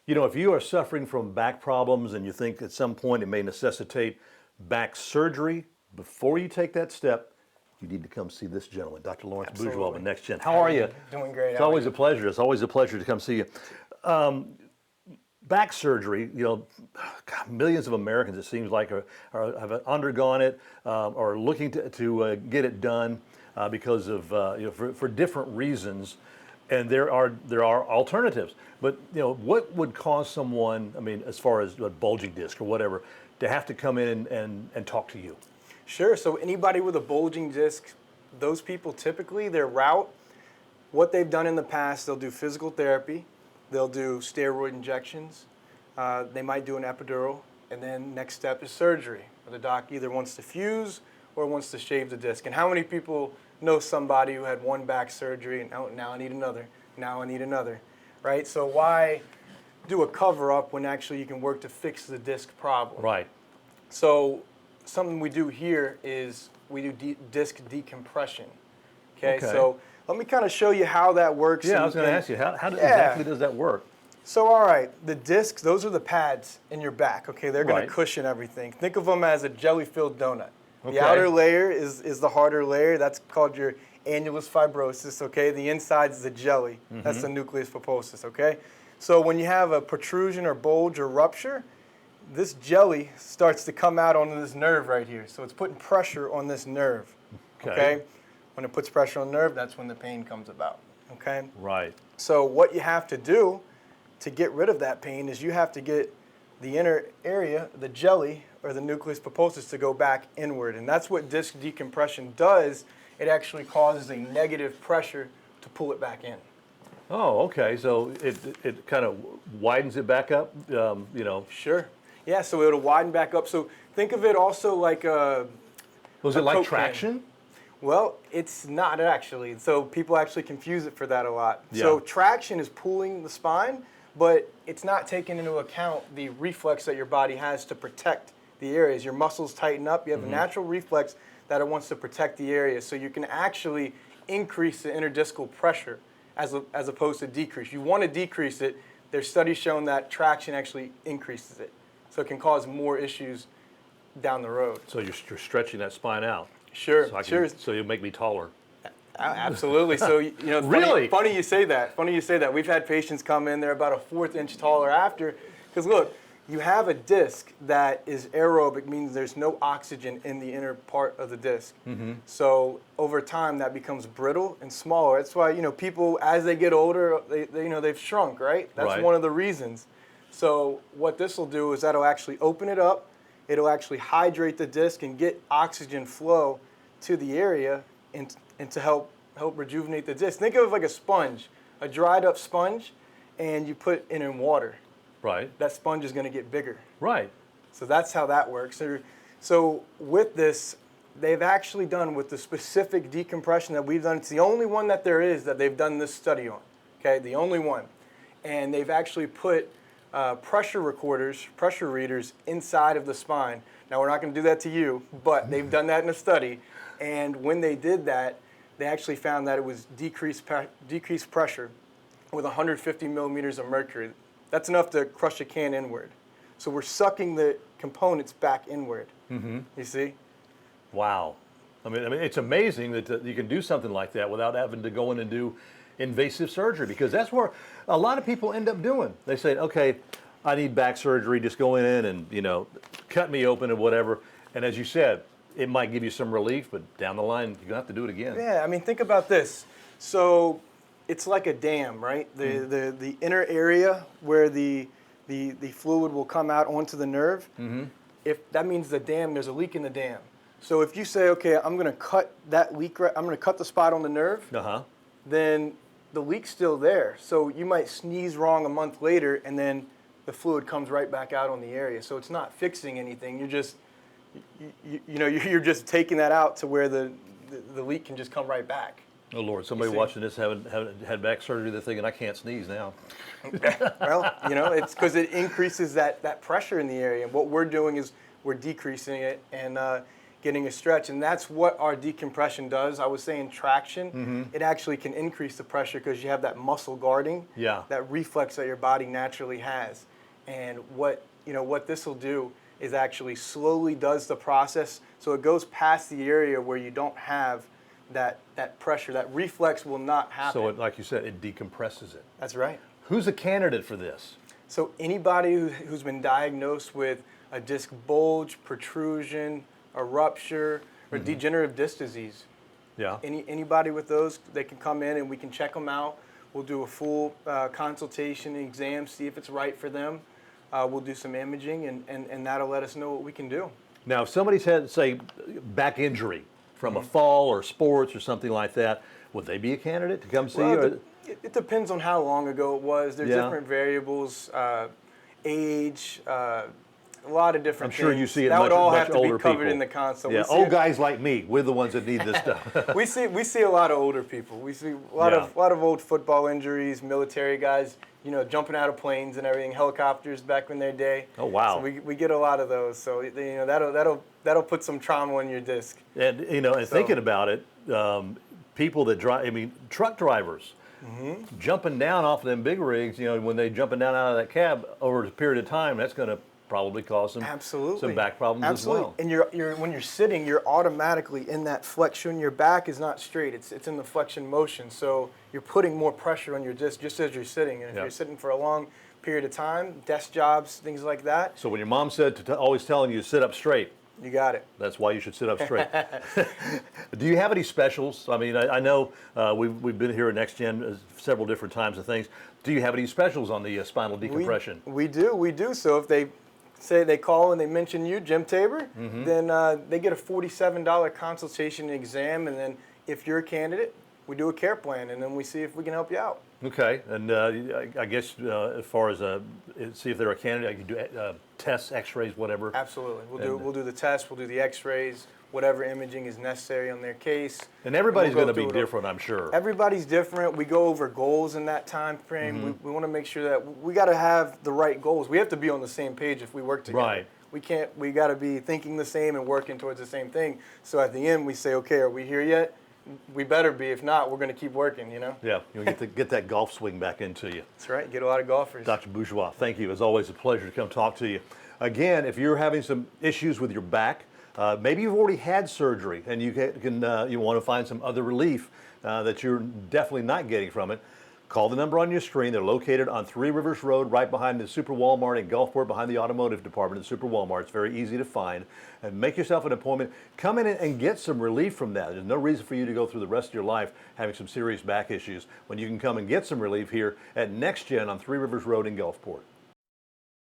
You know, if you are suffering from back problems and you think at some point it may necessitate back surgery, before you take that step, you need to come see this gentleman, Dr. Lawrence Bourgeois of Nexgen. How are you? Doing great. It's always a pleasure. It's always a pleasure to come see you. Back surgery, you know, God, millions of Americans, it seems like, have undergone it or are looking to get it done because of, you know, for different reasons. And there are alternatives. But, you know, what would cause someone, I mean, as far as a bulging disc or whatever, to have to come in and talk to you? Sure. So anybody with a bulging disc, those people typically, their route, what they've done in the past, they'll do physical therapy, they'll do steroid injections, they might do an epidural, and then next step is surgery. The doc either wants to fuse or wants to shave the disc. And how many people know somebody who had one back surgery and now I need another, now I need another, right? So why do a cover-up when actually you can work to fix the disc problem? Right. So something we do here is we do disc decompression. Okay, so let me kind of show you how that works. Yeah, I was going to ask you, how exactly does that work? So, all right, the discs, those are the pads in your back, okay? They're going to cushion everything. Think of them as a jelly-filled donut. The outer layer is the harder layer. That's called your annulus fibrosus, okay? The inside is the jelly. That's the nucleus pulposus, okay? So when you have a protrusion or bulge or rupture, this jelly starts to come out onto this nerve right here. So it's putting pressure on this nerve, okay? When it puts pressure on the nerve, that's when the pain comes about, okay? Right. So what you have to do to get rid of that pain is you have to get the inner area, the jelly, or the nucleus pulposus to go back inward. And that's what disc decompression does. It actually causes a negative pressure to pull it back in. Oh, okay. So it kind of widens it back up, you know. Sure. Yeah, so it'll widen back up. So think of it also like a Was it like traction? Well, it's not actually. So people actually confuse it for that a lot. Yeah. So traction is pulling the spine, but it's not taking into account the reflex that your body has to protect the areas. Your muscles tighten up. You have a natural reflex that it wants to protect the area. So you can actually increase the interdiscal pressure as opposed to decrease. You want to decrease it. There's studies showing that traction actually increases it. So it can cause more issues down the road. So you're stretching that spine out. Sure, So you'll make me taller. Absolutely. So, you know, funny you say that. Funny you say that. We've had patients come in, they're about a 1/4 inch taller after. Because look, you have a disc that is aerobic, means there's no oxygen in the inner part of the disc. So over time, that becomes brittle and smaller. That's why, you know, people, as they get older, they you know, they've shrunk, right? That's one of the reasons. So what this will do is that'll actually open it up. It'll actually hydrate the disc and get oxygen flow to the area and to help rejuvenate the disc. Think of it like a sponge, a dried up sponge, and you put it in water. Right. That sponge is going to get bigger. Right. So that's how that works. So with this, they've actually done with the specific decompression that we've done, it's the only one that there is that they've done this study on, okay, the only one. And they've actually put pressure readers inside of the spine. Now, we're not going to do that to you, but they've done that in a study. And when they did that, they actually found that it was decreased pressure with 150 millimeters of mercury. That's enough to crush a can inward. So we're sucking the components back inward. You see? Wow. I mean, it's amazing that you can do something like that without having to go in and do invasive surgery, because that's where a lot of people end up doing. They say, okay, I need back surgery, just go in and, you know, cut me open or whatever. And as you said, it might give you some relief, but down the line, you're going to have to do it again. Yeah, I mean, think about this. So it's like a dam, right? The inner area where the fluid will come out onto the nerve, if that means the dam, there's a leak in the dam. So if you say, okay, I'm going to cut that leak, I'm going to cut the spot on the nerve, then the leak's still there. So you might sneeze wrong a month later, and then the fluid comes right back out on the area. So it's not fixing anything. You're just, you're just taking that out to where the leak can just come right back. Oh Lord, somebody watching this haven't had back surgery, they're thinking I can't sneeze now. Well, you know, it's because it increases that pressure in the area. And what we're doing is we're decreasing it. And getting a stretch. And that's what our decompression does. I was saying traction, it actually can increase the pressure because you have that muscle guarding, that reflex that your body naturally has. And what this will do is actually slowly does the process, so it goes past the area where you don't have that pressure. That reflex will not happen. So, like you said, it decompresses it. That's right. Who's a candidate for this? So anybody who's been diagnosed with a disc bulge, protrusion, a rupture, or degenerative disc disease. Yeah. Anybody with those, they can come in and we can check them out. We'll do a full consultation, exam, see if it's right for them. We'll do some imaging, and that'll let us know what we can do. Now, if somebody's had, say, back injury from a fall or sports or something like that, would they be a candidate to come see you? It depends on how long ago it was. There's different variables, age, a lot of different things. I'm sure you see it that much, would all much have to older be covered people. in the consult. Yeah, old guys like me, we're the ones that need this stuff. we see a lot of older people. We see a lot of old football injuries, military guys, jumping out of planes and everything, helicopters back in their day. Oh wow! So we get a lot of those. So that'll put some trauma on your disc. And thinking about it, people that drive, truck drivers. Jumping down off of them big rigs, when they jumping down out of that cab over a period of time, that's going to probably cause some back problems as well. And when you're sitting, you're automatically in that flexion. Your back is not straight; it's in the flexion motion. So you're putting more pressure on your disc just as you're sitting. And if you're sitting for a long period of time, desk jobs, things like that. So when your mom said always telling you to sit up straight. You got it. That's why you should sit up straight. Do you have any specials? I know we've been here at Nexgen several different times and things. Do you have any specials on the spinal decompression? We do. So if they say they call and they mention you, Jim Tabor, then they get a $47 consultation exam, and then if you're a candidate, we do a care plan, and then we see if we can help you out. Okay, and I guess as far as see if they're a candidate, you do tests, X-rays, whatever. Absolutely, we'll do the tests, we'll do the X-rays, whatever imaging is necessary on their case. And everybody's going to be different, I'm sure. Everybody's different. We go over goals in that time frame. We want to make sure that we got to have the right goals. We have to be on the same page if we work together. Right. We got to be thinking the same and working towards the same thing. So at the end, we say, okay, are we here yet? We better be. If not, we're going to keep working, Yeah, you'll get that golf swing back into you. That's right. Get a lot of golfers. Dr. Bourgeois, thank you. It's always a pleasure to come talk to you. Again, if you're having some issues with your back, maybe you've already had surgery and you want to find some other relief that you're definitely not getting from it, call the number on your screen. They're located on Three Rivers Road, right behind the Super Walmart in Gulfport, behind the automotive department of Super Walmart. It's very easy to find. And make yourself an appointment. Come in and get some relief from that. There's no reason for you to go through the rest of your life having some serious back issues when you can come and get some relief here at Nexgen on Three Rivers Road in Gulfport.